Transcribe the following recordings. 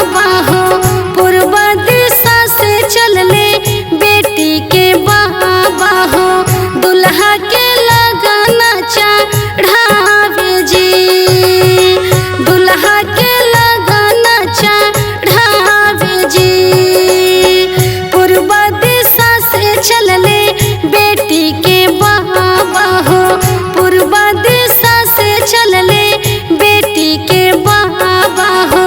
बाबा हो, पूर्व दिशा से चलले बेटी के बाबा हो, दुल्हा के लगाना चढ़ावे जी, दुल्हा के लगाना चढ़ावे जी। पूर्व दिशा से चलले बेटी के बाबा हो, पूर्व दिशा से चलले बेटी के बाबा हो,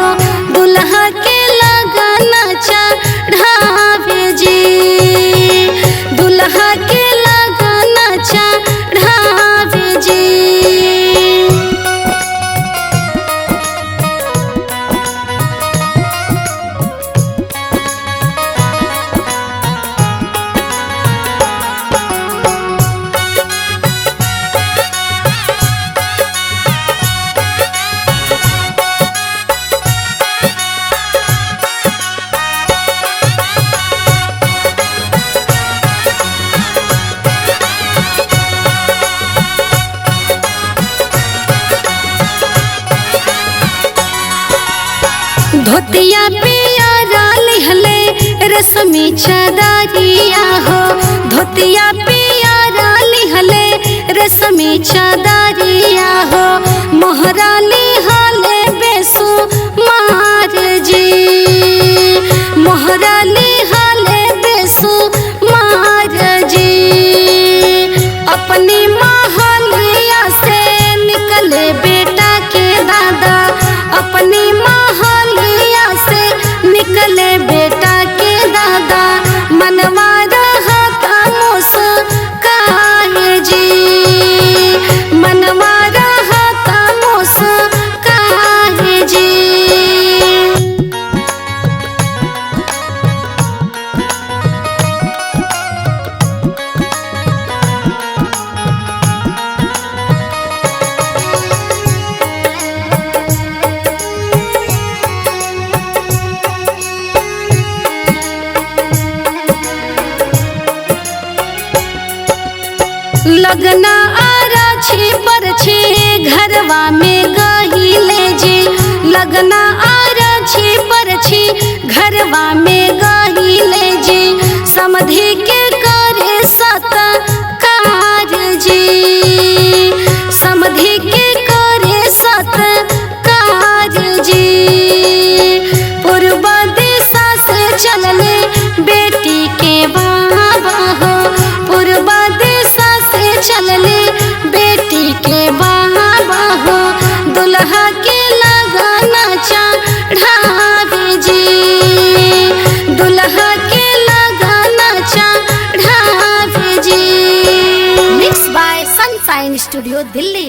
दुल्हा के लगाना चढ़ावे जी, दुल्हा के लगाना चढ़ावे जी। धोतिया पियरा लिहले रेशमी चदरिया हो, धोतिया पियरा लिहले रेशमी चदरिया हो, मोहरा लिहले बेसुमार जी, मोहरा लिहले बेसुमार जी। अपनी महलिया से निकले बेटा के दादा, अपनी महलिया से निकले बेटा के दादा, मनवा रहता मुस्कान जी, मनवा रहता मुस्कान जी। लगना आराछी परछी घरवा में गहिले जी, लगना आराछी परछी घरवा में गहिले जी, समधि के करे सत्कार जी, समधि के करे सत्कार जी। पूर्व दिशा से चलले बेटी के बाबा हो, पूर्व दिशा से चलले बेटी के बाबा हो, दुल्हा के लगाना चढ़ावे जी, दुल्हा के लगाना चढ़ावे जी। Mix by sunshine studio Delhi.